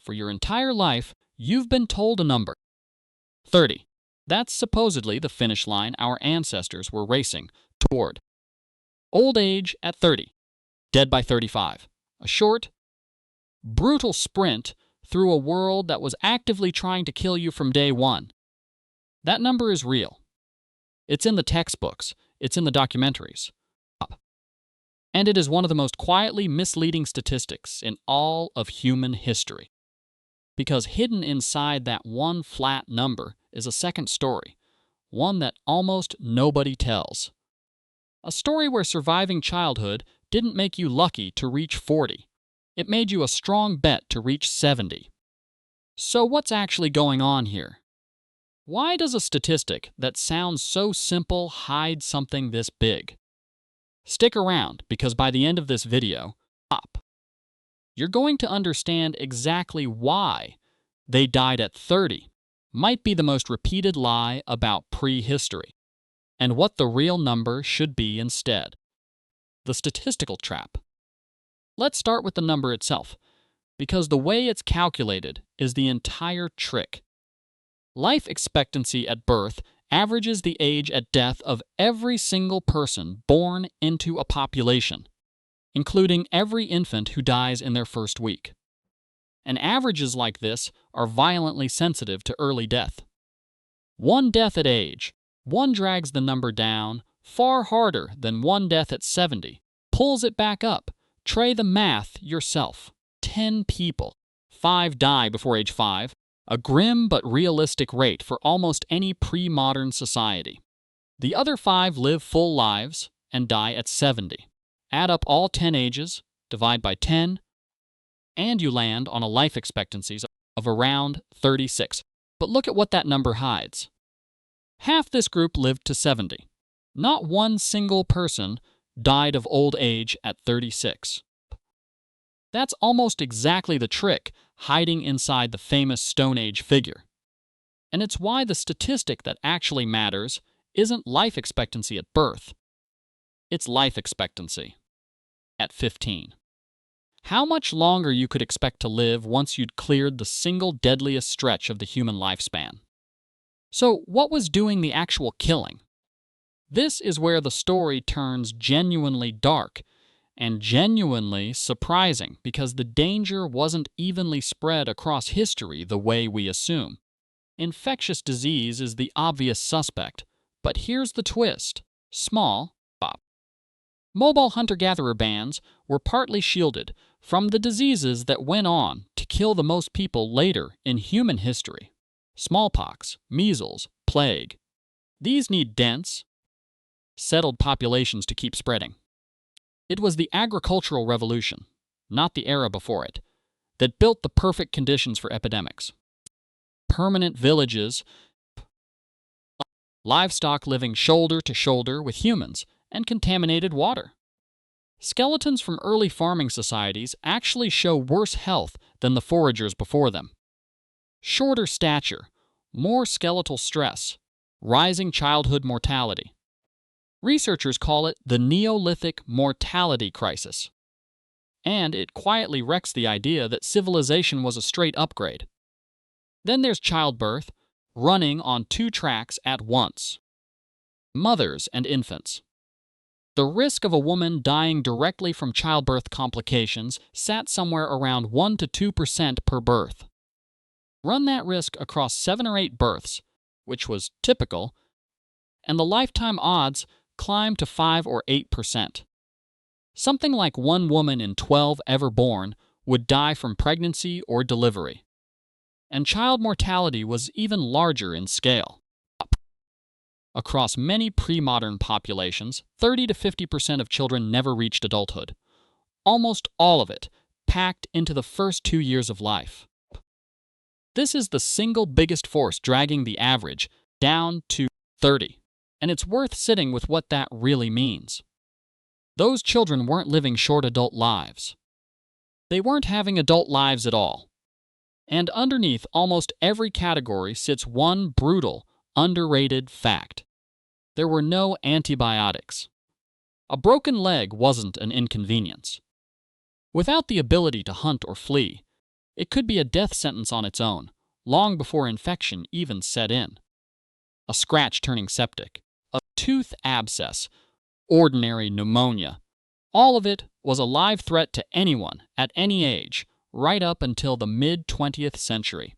For your entire life, you've been told a number. 30. That's supposedly the finish line our ancestors were racing toward. Old age at 30. Dead by 35. A short, brutal sprint through a world that was actively trying to kill you from day one. That number is real. It's in the textbooks. It's in the documentaries. And it is one of the most quietly misleading statistics in all of human history. Because hidden inside that one flat number is a second story, one that almost nobody tells. A story where surviving childhood didn't make you lucky to reach 40. It made you a strong bet to reach 70. So what's actually going on here? Why does a statistic that sounds so simple hide something this big? Stick around, because by the end of this video, you're going to understand exactly why they died at 30 might be the most repeated lie about prehistory, and what the real number should be instead. The statistical trap. Let's start with the number itself, because the way it's calculated is the entire trick. Life expectancy at birth averages the age at death of every single person born into a population, including every infant who dies in their first week. And averages like this are violently sensitive to early death. One death at age, one drags the number down far harder than one death at 70, pulls it back up. Try the math yourself. 10 people, 5 die before age 5, a grim but realistic rate for almost any pre-modern society. The other 5 live full lives and die at 70. Add up all 10 ages, divide by 10, and you land on a life expectancy of around 36. But look at what that number hides. Half this group lived to 70. Not one single person died of old age at 36. That's almost exactly the trick hiding inside the famous Stone Age figure. And it's why the statistic that actually matters isn't life expectancy at birth. It's life expectancy at 15. How much longer you could expect to live once you'd cleared the single deadliest stretch of the human lifespan. So what was doing the actual killing? This is where the story turns genuinely dark and genuinely surprising, because the danger wasn't evenly spread across history the way we assume. Infectious disease is the obvious suspect, but here's the twist. Small, mobile hunter-gatherer bands were partly shielded from the diseases that went on to kill the most people later in human history. Smallpox, measles, plague. These need dense, settled populations to keep spreading. It was the agricultural revolution, not the era before it, that built the perfect conditions for epidemics. Permanent villages, livestock living shoulder to shoulder with humans, and contaminated water. Skeletons from early farming societies actually show worse health than the foragers before them. Shorter stature, more skeletal stress, rising childhood mortality. Researchers call it the Neolithic mortality crisis. And it quietly wrecks the idea that civilization was a straight upgrade. Then there's childbirth, running on 2 tracks at once. Mothers and infants. The risk of a woman dying directly from childbirth complications sat somewhere around 1 to 2% per birth. Run that risk across 7 or 8 births, which was typical, and the lifetime odds climb to 5 or 8%. Something like 1 woman in 12 ever born would die from pregnancy or delivery. And child mortality was even larger in scale. Across many pre-modern populations, 30 to 50% of children never reached adulthood. Almost all of it packed into the first 2 years of life. This is the single biggest force dragging the average down to 30. And it's worth sitting with what that really means. Those children weren't living short adult lives. They weren't having adult lives at all. And underneath almost every category sits one brutal, underrated fact. There were no antibiotics. A broken leg wasn't an inconvenience. Without the ability to hunt or flee, It could be a death sentence on its own, long before infection even set in. A scratch turning septic, a tooth abscess, ordinary pneumonia. All of it was a live threat to anyone at any age, right up until the mid-20th century.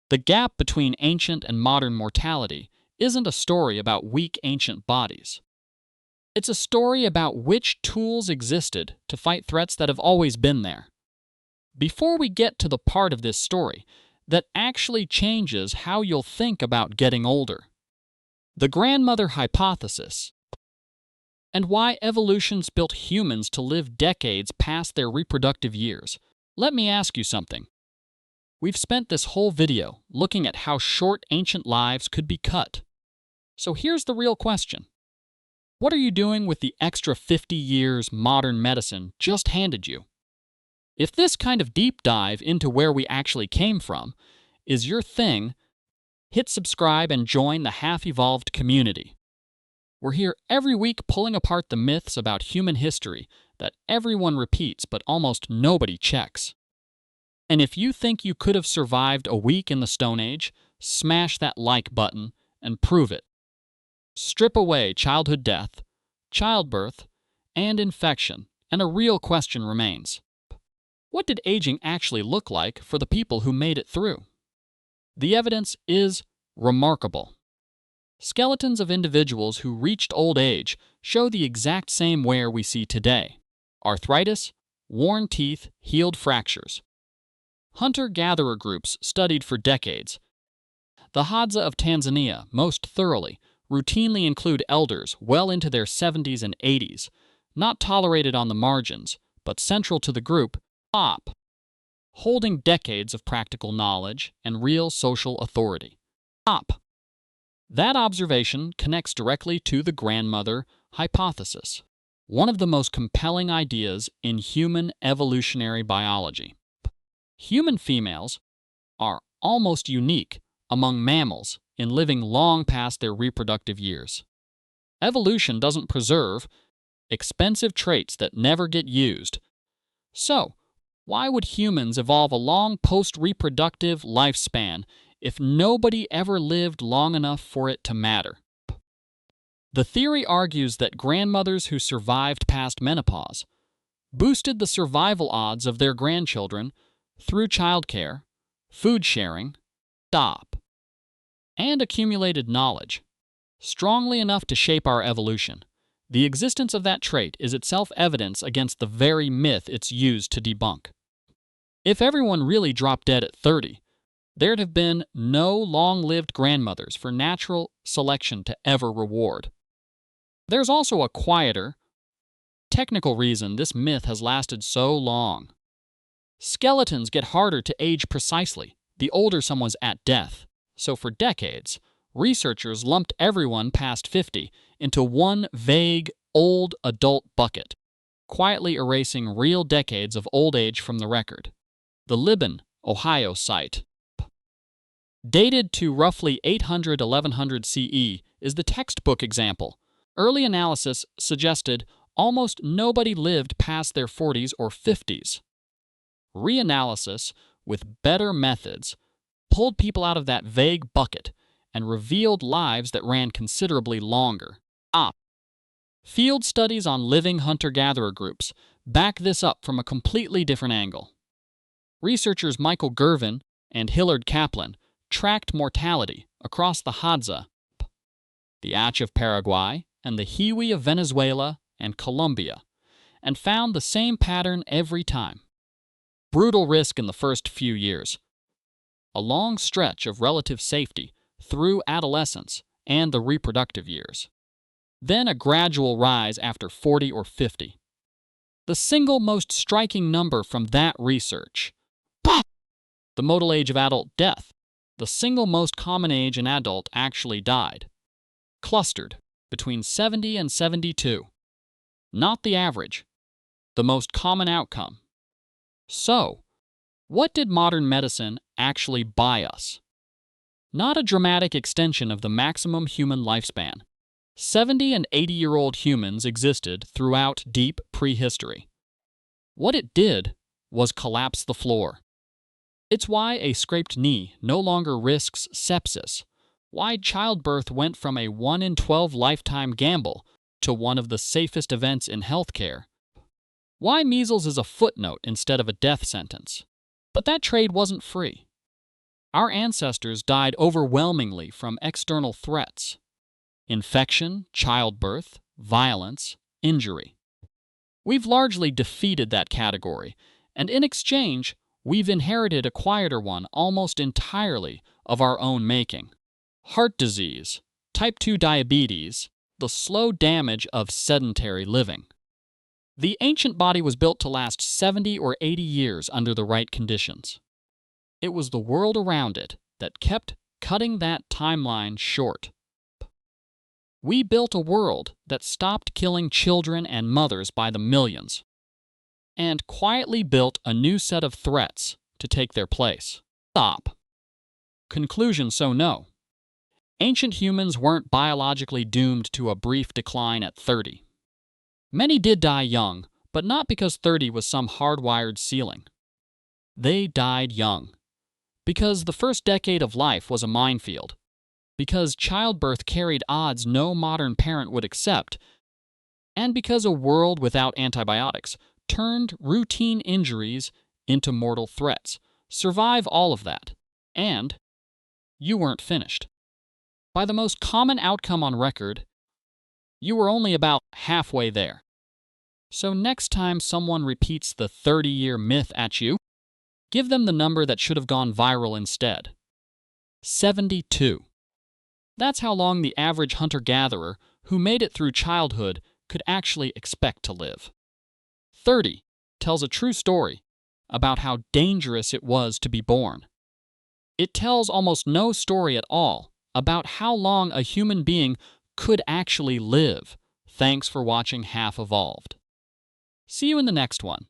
The gap between ancient and modern mortality isn't a story about weak ancient bodies. It's a story about which tools existed to fight threats that have always been there. Before we get to the part of this story that actually changes how you'll think about getting older, the grandmother hypothesis, and why evolution's built humans to live decades past their reproductive years, let me ask you something. We've spent this whole video looking at how short ancient lives could be cut. So here's the real question. What are you doing with the extra 50 years modern medicine just handed you? If this kind of deep dive into where we actually came from is your thing, hit subscribe and join the half-evolved community. We're here every week pulling apart the myths about human history that everyone repeats but almost nobody checks. And if you think you could have survived a week in the Stone Age, smash that like button and prove it. Strip away childhood death, childbirth, and infection, and a real question remains. What did aging actually look like for the people who made it through? The evidence is remarkable. Skeletons of individuals who reached old age show the exact same wear we see today: arthritis, worn teeth, healed fractures. Hunter-gatherer groups studied for decades. The Hadza of Tanzania most thoroughly routinely include elders well into their 70s and 80s, not tolerated on the margins, but central to the group, holding decades of practical knowledge and real social authority. That observation connects directly to the grandmother hypothesis, one of the most compelling ideas in human evolutionary biology. Human females are almost unique among mammals in living long past their reproductive years. Evolution doesn't preserve expensive traits that never get used. So, why would humans evolve a long post-reproductive lifespan if nobody ever lived long enough for it to matter? The theory argues that grandmothers who survived past menopause boosted the survival odds of their grandchildren through childcare, food sharing, and accumulated knowledge, strongly enough to shape our evolution. The existence of that trait is itself evidence against the very myth it's used to debunk. If everyone really dropped dead at 30, there'd have been no long-lived grandmothers for natural selection to ever reward. There's also a quieter, technical reason this myth has lasted so long. Skeletons get harder to age precisely the older someone's at death, so for decades, researchers lumped everyone past 50 into one vague, old adult bucket, quietly erasing real decades of old age from the record. The Libin, Ohio site, dated to roughly 800–1100 CE, is the textbook example. Early analysis suggested almost nobody lived past their 40s or 50s. Reanalysis, with better methods, pulled people out of that vague bucket and revealed lives that ran considerably longer. Field studies on living hunter-gatherer groups back this up from a completely different angle. Researchers Michael Gervin and Hillard Kaplan tracked mortality across the Hadza, the Ache of Paraguay, and the Hiwi of Venezuela and Colombia, and found the same pattern every time. Brutal risk in the first few years, a long stretch of relative safety through adolescence and the reproductive years, then a gradual rise after 40 or 50. The single most striking number from that research, the modal age of adult death, the single most common age an adult actually died, clustered between 70 and 72. Not the average, the most common outcome. So, what did modern medicine actually buy us? Not a dramatic extension of the maximum human lifespan. 70 and 80-year-old humans existed throughout deep prehistory. What it did was collapse the floor. It's why a scraped knee no longer risks sepsis, why childbirth went from a 1 in 12 lifetime gamble to one of the safest events in healthcare, why measles is a footnote instead of a death sentence. But that trade wasn't free. Our ancestors died overwhelmingly from external threats: infection, childbirth, violence, injury. We've largely defeated that category, and in exchange, we've inherited a quieter one almost entirely of our own making: heart disease, type 2 diabetes, the slow damage of sedentary living. The ancient body was built to last 70 or 80 years under the right conditions. It was the world around it that kept cutting that timeline short. We built a world that stopped killing children and mothers by the millions, and quietly built a new set of threats to take their place. Stop. Conclusion: so no. Ancient humans weren't biologically doomed to a brief decline at 30. Many did die young, but not because 30 was some hardwired ceiling. They died young because the first decade of life was a minefield, because childbirth carried odds no modern parent would accept, and because a world without antibiotics turned routine injuries into mortal threats. Survive all of that, and you weren't finished. By the most common outcome on record, you were only about halfway there. So next time someone repeats the 30-year myth at you, give them the number that should have gone viral instead: 72. That's how long the average hunter-gatherer who made it through childhood could actually expect to live. 30 tells a true story about how dangerous it was to be born. It tells almost no story at all about how long a human being could actually live. Thanks for watching Half Evolved. See you in the next one.